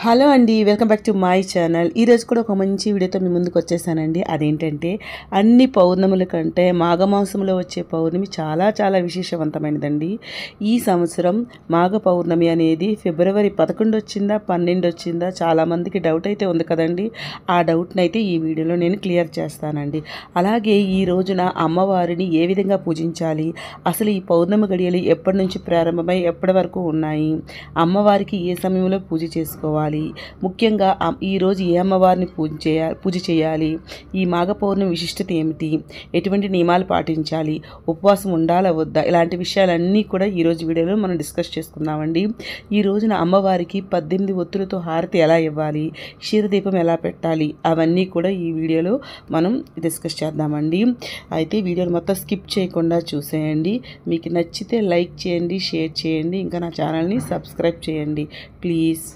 Hello అండి, welcome back to my channel. ఈరోజు కూడా ఒక మంచి వీడియోతో మీ ముందుకు వచ్చేసానండి. అదేంటంటే అన్ని పౌర్ణముల కంటే మాఘమాసంలో వచ్చే పౌర్ణమి చాలా చాలా విశేషవంతమైనదండి. ఈ సంవత్సరం మాఘ పౌర్ణమి అనేది ఫిబ్రవరి 11 వచ్చిందా 12 వచ్చిందా చాలామందికి డౌట్ అయితే ఉంది కదండి. ఆ డౌట్ని అయితే ఈ వీడియోలో నేను క్లియర్ చేస్తానండి. అలాగే ఈ రోజున అమ్మవారిని ఏ విధంగా పూజించాలి, అసలు ఈ పౌర్ణమి గడియలు ఎప్పటి నుంచి ప్రారంభమై ఎప్పటి వరకు ఉన్నాయి, అమ్మవారికి ఏ సమయంలో పూజ చేసుకోవాలి, ముఖ్యంగా ఈరోజు ఏ అమ్మవారిని పూజ చేయాలి, ఈ మాఘ పౌర్ణమి విశిష్టత ఏమిటి, ఎటువంటి నియమాలు పాటించాలి, ఉపవాసం ఉండాలా వద్దా, ఇలాంటి విషయాలన్నీ కూడా ఈరోజు వీడియోలో మనం డిస్కస్ చేసుకుందామండి. ఈ రోజున అమ్మవారికి 18 ఒత్తులతో హారతి ఎలా ఇవ్వాలి, క్షీరదీపం ఎలా పెట్టాలి, అవన్నీ కూడా ఈ వీడియోలో మనం డిస్కస్ చేద్దామండి. అయితే వీడియోని మొత్తం స్కిప్ చేయకుండా చూసేయండి. మీకు నచ్చితే లైక్ చేయండి, షేర్ చేయండి, ఇంకా నా ఛానల్ని సబ్స్క్రైబ్ చేయండి ప్లీజ్.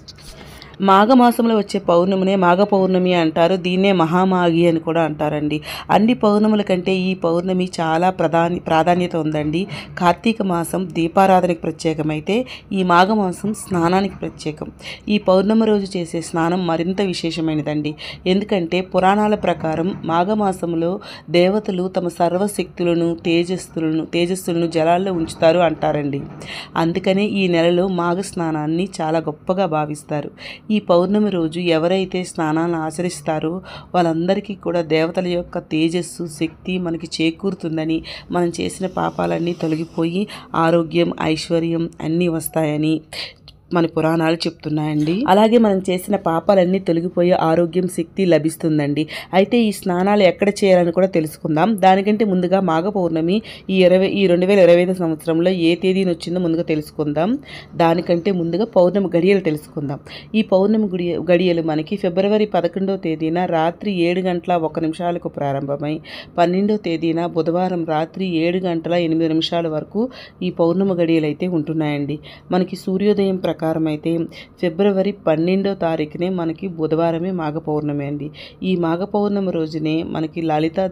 మాఘమాసంలో వచ్చే పౌర్ణమినే మాఘ పౌర్ణమి అంటారు. దీన్నే మహామాఘి అని కూడా అంటారండి. అన్ని పౌర్ణముల కంటే ఈ పౌర్ణమి చాలా ప్రాధాన్యత ఉందండి. కార్తీక మాసం దీపారాధనకి ప్రత్యేకమైతే ఈ మాఘమాసం స్నానానికి ప్రత్యేకం. ఈ పౌర్ణమి రోజు చేసే స్నానం మరింత విశేషమైనదండి. ఎందుకంటే ప్రకారం మాఘమాసంలో దేవతలు తమ సర్వశక్తులను తేజస్సులను జలాల్లో ఉంచుతారు అంటారండి. అందుకనే ఈ నెలలో మాఘ స్నానాన్ని చాలా గొప్పగా భావిస్తారు. ఈ పౌర్ణమి రోజు ఎవరైతే స్నానాలను ఆచరిస్తారో వాళ్ళందరికీ కూడా దేవతల యొక్క తేజస్సు శక్తి మనకి చేకూరుతుందని, మనం చేసిన పాపాలన్నీ తొలగిపోయి ఆరోగ్యం ఐశ్వర్యం అన్నీ వస్తాయని మన పురాణాలు చెప్తున్నాయండి. అలాగే మనం చేసిన పాపాలన్నీ తొలగిపోయే ఆరోగ్యం శక్తి లభిస్తుందండి. అయితే ఈ స్నానాలు ఎక్కడ చేయాలని కూడా తెలుసుకుందాం. దానికంటే ముందుగా మాఘ పౌర్ణమి ఈ 2025 సంవత్సరంలో ఏ తేదీని వచ్చిందో ముందుగా తెలుసుకుందాం. దానికంటే ముందుగా పౌర్ణమి గడియలు తెలుసుకుందాం. ఈ పౌర్ణమి గడియలు మనకి ఫిబ్రవరి 11వ తేదీన రాత్రి 7:01 ప్రారంభమై 12వ తేదీన బుధవారం రాత్రి 7:08 వరకు ఈ పౌర్ణమి గడియలు అయితే ఉంటున్నాయండి. మనకి సూర్యోదయం ప్రకారం అయితే ఫిబ్రవరి 12వ తారీఖునే మనకి బుధవారమే మాఘ పౌర్ణమి అండి. ఈ మాఘ పౌర్ణమి రోజునే మనకి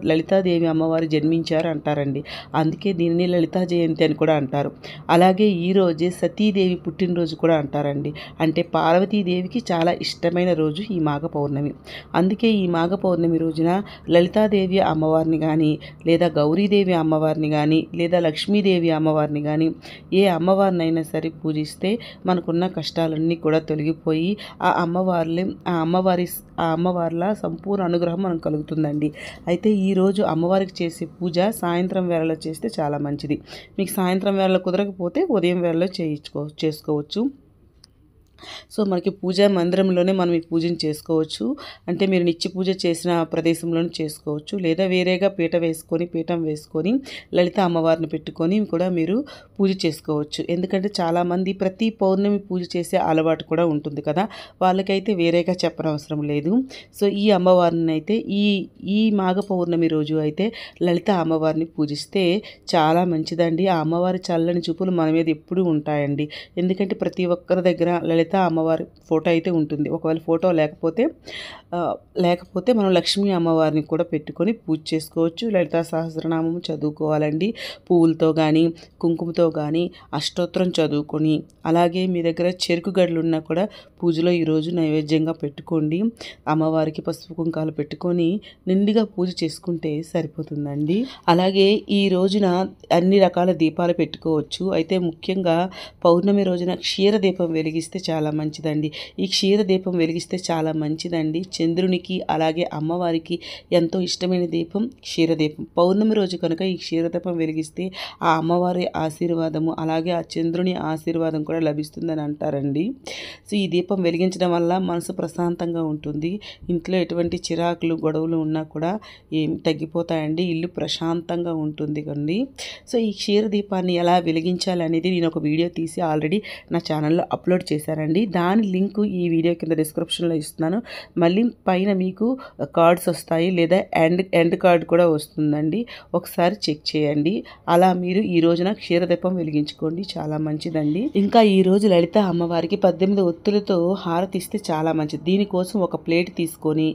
లలితాదేవి అమ్మవారు జన్మించారు అంటారండి. అందుకే దీనిని లలితా జయంతి అని కూడా అంటారు. అలాగే ఈ రోజే సతీదేవి పుట్టినరోజు కూడా అంటారండి. అంటే పార్వతీదేవికి చాలా ఇష్టమైన రోజు ఈ మాఘ పౌర్ణమి. అందుకే ఈ మాఘ పౌర్ణమి రోజున లలితాదేవి అమ్మవారిని కానీ, లేదా గౌరీదేవి అమ్మవారిని కానీ, లేదా లక్ష్మీదేవి అమ్మవారిని కానీ ఏ అమ్మవారినైనా సరే పూజిస్తే మనకున్న కష్టాలన్నీ కూడా తొలగిపోయి ఆ అమ్మవారిలా సంపూర్ణ అనుగ్రహం మనకు కలుగుతుందండి. అయితే ఈరోజు అమ్మవారికి చేసే పూజ సాయంత్రం వేళలో చేస్తే చాలా మంచిది. మీకు సాయంత్రం వేళలో కుదరకపోతే ఉదయం వేళలో చేసుకోవచ్చు. సో మనకి పూజా మందిరంలోనే మనం ఈ పూజను చేసుకోవచ్చు. అంటే మీరు నిత్య పూజ చేసిన ప్రదేశంలోనే చేసుకోవచ్చు, లేదా వేరేగా పీఠం వేసుకొని లలిత అమ్మవారిని పెట్టుకొని కూడా మీరు పూజ చేసుకోవచ్చు. ఎందుకంటే చాలామంది ప్రతి పౌర్ణమి పూజ చేసే అలవాటు కూడా ఉంటుంది కదా, వాళ్ళకైతే వేరేగా చెప్పనవసరం లేదు. సో ఈ అమ్మవారిని అయితే ఈ మాఘ పౌర్ణమి రోజు అయితే లలిత అమ్మవారిని పూజిస్తే చాలా మంచిదండి. ఆ అమ్మవారి చల్లని చూపులు మన మీద ఎప్పుడూ ఉంటాయండి. ఎందుకంటే ప్రతి ఒక్కరి దగ్గర లలిత అమ్మవారి ఫోటో అయితే ఉంటుంది. ఒకవేళ ఫోటో లేకపోతే మనం లక్ష్మీ అమ్మవారిని కూడా పెట్టుకొని పూజ చేసుకోవచ్చు. లలితా సహస్రనామం చదువుకోవాలండి. పువ్వులతో కానీ కుంకుమతో కానీ అష్టోత్తరం చదువుకొని, అలాగే మీ దగ్గర చెరుకు గడలు ఉన్నా కూడా పూజలో ఈరోజు నైవేద్యంగా పెట్టుకోండి. అమ్మవారికి పసుపు కుంకాలు పెట్టుకొని నిండుగా పూజ చేసుకుంటే సరిపోతుందండి. అలాగే ఈ రోజున అన్ని రకాల దీపాలు పెట్టుకోవచ్చు. అయితే ముఖ్యంగా పౌర్ణమి రోజున క్షీరదీపం వెలిగిస్తే చాలా మంచిదండి. ఈ క్షీరదీపం వెలిగిస్తే చాలా మంచిదండి. చంద్రునికి అలాగే అమ్మవారికి ఎంతో ఇష్టమైన దీపం క్షీరదీపం. పౌర్ణమి రోజు కనుక ఈ క్షీరదీపం వెలిగిస్తే ఆ అమ్మవారి ఆశీర్వాదము అలాగే ఆ చంద్రుని ఆశీర్వాదం కూడా లభిస్తుందని అంటారండి. సో ఈ దీపం వెలిగించడం వల్ల మనసు ప్రశాంతంగా ఉంటుంది. ఇంట్లో ఎటువంటి చిరాకులు గొడవలు ఉన్నా కూడా ఏం తగ్గిపోతాయండి. ఇల్లు ప్రశాంతంగా ఉంటుంది కండి. సో ఈ క్షీరదీపాన్ని ఎలా వెలిగించాలి అనేది నేను ఒక వీడియో తీసి ఆల్రెడీ నా ఛానల్లో అప్లోడ్ చేశానండి. దాని లింకు ఈ వీడియో కింద డిస్క్రిప్షన్లో ఇస్తున్నాను. మళ్ళీ పైన మీకు కార్డ్స్ వస్తాయి, లేదా ఎండ్ కార్డ్ కూడా వస్తుందండి. ఒకసారి చెక్ చేయండి. అలా మీరు ఈ రోజున క్షీరదీపం వెలిగించుకోండి, చాలా మంచిదండి. ఇంకా ఈ రోజు లలిత అమ్మవారికి 18 ఒత్తులతో హారతి ఇస్తే చాలా మంచిది. దీనికోసం ఒక ప్లేట్ తీసుకొని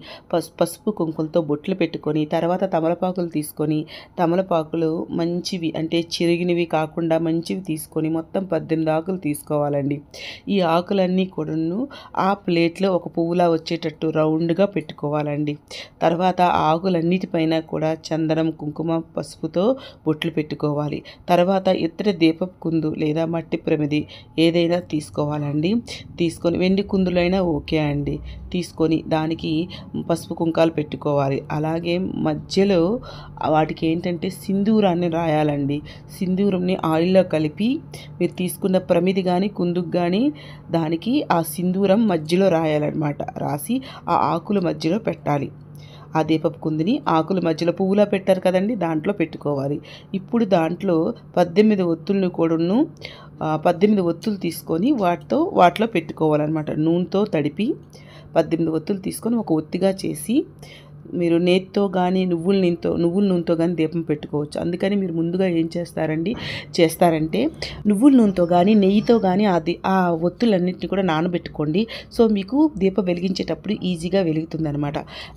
పసుపు కుంకులతో బొట్లు పెట్టుకొని, తర్వాత తమలపాకులు తీసుకొని, తమలపాకులు మంచివి అంటే చిరిగినవి కాకుండా మంచివి తీసుకొని మొత్తం 18 ఆకులు తీసుకోవాలండి. ఈ ఆకుల ఆకులన్నీ కూడాను ఆ ప్లేట్లో ఒక పువ్వులా వచ్చేటట్టు రౌండ్గా పెట్టుకోవాలండి. తర్వాత ఆకులన్నిటిపైన కూడా చందనం, కుంకుమ, పసుపుతో బొట్లు పెట్టుకోవాలి. తర్వాత ఇత్తడి దీపపు కుందు లేదా మట్టి ప్రమిది ఏదైనా తీసుకోవాలండి. తీసుకొని వెండి కుందులైనా ఓకే అండి. తీసుకొని దానికి పసుపు కుంకాలు పెట్టుకోవాలి. అలాగే మధ్యలో వాటికి ఏంటంటే సింధూరాన్ని రాయాలండి. సింధూరంని ఆయిల్లో కలిపి మీరు తీసుకున్న ప్రమిది కానీ కుందుకు కానీ దానికి ఆ సింధూరం మధ్యలో రాయాలన్నమాట. రాసి ఆ ఆకుల మధ్యలో పెట్టాలి. ఆ దీపపు కుందిని ఆకుల మధ్యలో పువ్వులా పెట్టారు కదండి, దాంట్లో పెట్టుకోవాలి. ఇప్పుడు దాంట్లో 18 ఒత్తులను కూడాను 18 ఒత్తులు తీసుకొని వాటిలో పెట్టుకోవాలన్నమాట. నూనెతో తడిపి 18 ఒత్తులు తీసుకొని ఒక ఒత్తిగా చేసి మీరు నేతితో కానీ నువ్వుల నూనెతో కానీ దీపం పెట్టుకోవచ్చు. అందుకని మీరు ముందుగా ఏం చేస్తారంటే నువ్వుల నూనెతో కానీ నెయ్యితో కానీ ఆ ఒత్తులన్నింటినీ కూడా నానబెట్టుకోండి. సో మీకు దీపం వెలిగించేటప్పుడు ఈజీగా వెలుగుతుంది అనమాట.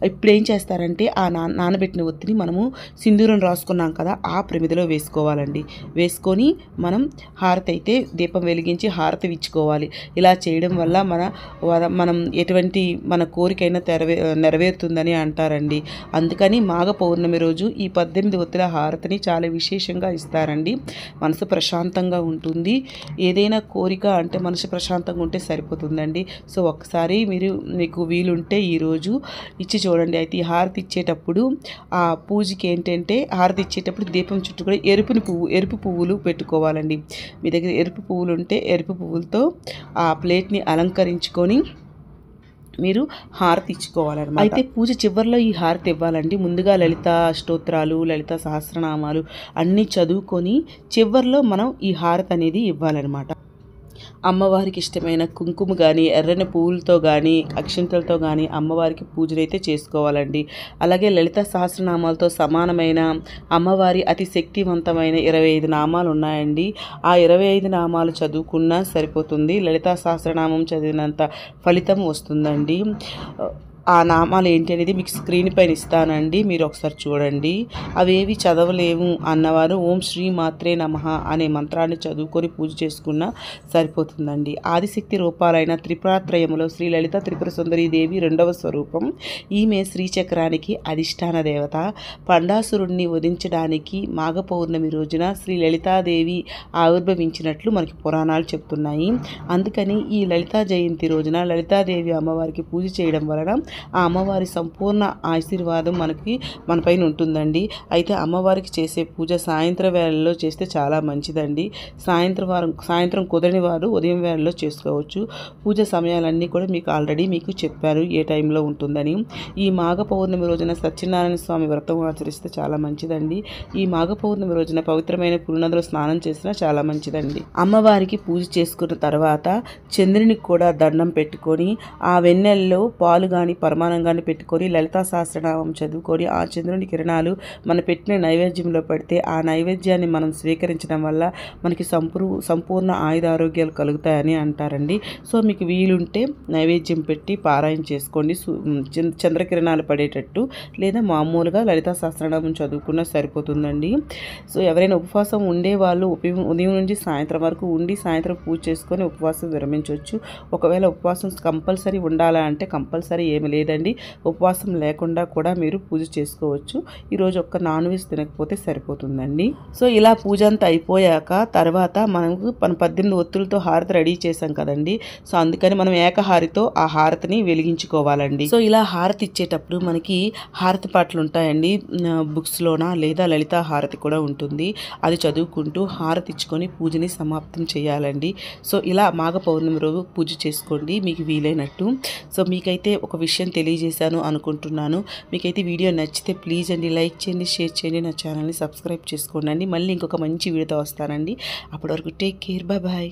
ఇప్పుడు ఏం చేస్తారంటే ఆ నానబెట్టిన ఒత్తిని మనము సింధూరం రాసుకున్నాం కదా, ఆ ప్రమిదిలో వేసుకోవాలండి. వేసుకొని మనం హారతి అయితే దీపం వెలిగించి హారతి ఇచ్చుకోవాలి. ఇలా చేయడం వల్ల మనం ఎటువంటి మన కోరికైనా నెరవేరుతుందని అంటారండి. అందుకని మాఘ పౌర్ణమి రోజు ఈ 18 ఒత్తుల హారతిని చాలా విశేషంగా ఇస్తారండి. మనసు ప్రశాంతంగా ఉంటుంది. ఏదైనా కోరిక అంటే మనసు ప్రశాంతంగా ఉంటే సరిపోతుందండి. సో ఒక్కసారి మీకు వీలుంటే ఈరోజు ఇచ్చి చూడండి. అయితే ఈ హారతి ఇచ్చేటప్పుడు ఆ పూజకి ఏంటంటే హారతి ఇచ్చేటప్పుడు దీపం చుట్టూ కూడా ఎరుపు పువ్వులు పెట్టుకోవాలండి. మీ దగ్గర ఎరుపు పువ్వులు ఉంటే ఎరుపు పువ్వులతో ఆ ప్లేట్ని అలంకరించుకొని మీరు హారతి ఇచ్చుకోవాలన్నమాట. అయితే పూజ చివరిలో ఈ హారతి ఇవ్వాలండి. ముందుగా లలిత స్తోత్రాలు, లలిత సహస్రనామాలు అన్నీ చదువుకొని చివరిలో మనం ఈ హారతి అనేది ఇవ్వాలన్నమాట. అమ్మవారికి ఇష్టమైన కుంకుమ కానీ ఎర్రని పువ్వులతో కానీ అక్షింతలతో కానీ అమ్మవారికి పూజనైతే చేసుకోవాలండి. అలాగే లలిత సహస్రనామాలతో సమానమైన అమ్మవారి అతి శక్తివంతమైన 25 నామాలు ఉన్నాయండి. ఆ 25 నామాలు చదువుకున్నా సరిపోతుంది. లలితా సహస్రనామం చదివినంత ఫలితం వస్తుందండి. ఆ నామాలు ఏంటి అనేది మీకు స్క్రీన్ పైన ఇస్తానండి, మీరు ఒకసారి చూడండి. అవేవి చదవలేము అన్నవారు ఓం శ్రీ మాత్రే నమః అనే మంత్రాన్ని చదువుకొని పూజ చేసుకున్నా సరిపోతుందండి. ఆదిశక్తి రూపాలైన త్రిపురాత్రయములో శ్రీ లలిత త్రిపుర సుందరీ దేవి 2వ స్వరూపం. ఈమె శ్రీచక్రానికి అధిష్టాన దేవత. పండాసురుణ్ణి వధించడానికి మాఘ పౌర్ణమి రోజున శ్రీ లలితాదేవి ఆవిర్భవించినట్లు మనకి పురాణాలు చెప్తున్నాయి. అందుకని ఈ లలితా జయంతి రోజున లలితాదేవి అమ్మవారికి పూజ చేయడం వలన ఆ అమ్మవారి సంపూర్ణ ఆశీర్వాదం మనపైన ఉంటుందండి. అయితే అమ్మవారికి చేసే పూజ సాయంత్రం వేళల్లో చేస్తే చాలా మంచిదండి. సాయంత్రం కుదరని వారు ఉదయం వేళల్లో చేసుకోవచ్చు. పూజ సమయాలన్నీ కూడా మీకు చెప్పారు ఏ టైంలో ఉంటుందని. ఈ మాఘ పౌర్ణమి రోజున సత్యనారాయణ స్వామి వ్రతం ఆచరిస్తే చాలా మంచిదండి. ఈ మాఘ పౌర్ణమి రోజున పవిత్రమైన పురునదిలో స్నానం చేసినా చాలా మంచిదండి. అమ్మవారికి పూజ చేసుకున్న తర్వాత చంద్రునికి కూడా దండం పెట్టుకొని ఆ వెన్నెల్లో పాలు కానీ పరమాణం కానీ పెట్టుకొని లలితా సహస్రనామం చదువుకొని ఆ చంద్రుని కిరణాలు మనం పెట్టిన నైవేద్యంలో పెడితే ఆ నైవేద్యాన్ని మనం స్వీకరించడం వల్ల మనకి సంపూర్ణ ఆయురారోగ్యాలు కలుగుతాయని అంటారండి. సో మీకు వీలుంటే నైవేద్యం పెట్టి పారాయణ చేసుకోండి. చంద్రకిరణాలు పడేటట్టు లేదా మామూలుగా లలితా సహస్రనామం చదువుకున్నా సరిపోతుందండి. సో ఎవరైనా ఉపవాసం ఉండేవాళ్ళు ఉదయం నుంచి సాయంత్రం వరకు ఉండి సాయంత్రం పూజ చేసుకొని ఉపవాసం విరమించవచ్చు. ఒకవేళ ఉపవాసం కంపల్సరీ ఉండాలా అంటే కంపల్సరీ ఏమి లేదండి. ఉపవాసం లేకుండా కూడా మీరు పూజ చేసుకోవచ్చు. ఈరోజు ఒక్క నాన్ వెజ్ తినకపోతే సరిపోతుందండి. సో ఇలా పూజ అంతా అయిపోయాక తర్వాత మనం 18 ఒత్తులతో హారతి రెడీ చేసాం కదండి. సో అందుకని మనం ఏకహారితో ఆ హారతిని వెలిగించుకోవాలండి. సో ఇలా హారతి ఇచ్చేటప్పుడు మనకి హారతి పాటలు ఉంటాయండి బుక్స్లోన, లేదా లలితా హారతి కూడా ఉంటుంది. అది చదువుకుంటూ హారతి ఇచ్చుకొని పూజని సమాప్తం చేయాలండి. సో ఇలా మాఘ పౌర్ణమి రోజు పూజ చేసుకోండి మీకు వీలైనట్టు. సో మీకైతే ఒక విషయం తెలియజేశాను అనుకుంటున్నాను. మీకైతే వీడియో నచ్చితే ప్లీజ్ అండి లైక్ చేయండి, షేర్ చేయండి, నా ఛానల్ని సబ్స్క్రైబ్ చేసుకోండి. మళ్ళీ ఇంకొక మంచి వీడియోతో వస్తానండి. అప్పటి వరకు టేక్ కేర్, బాయ్.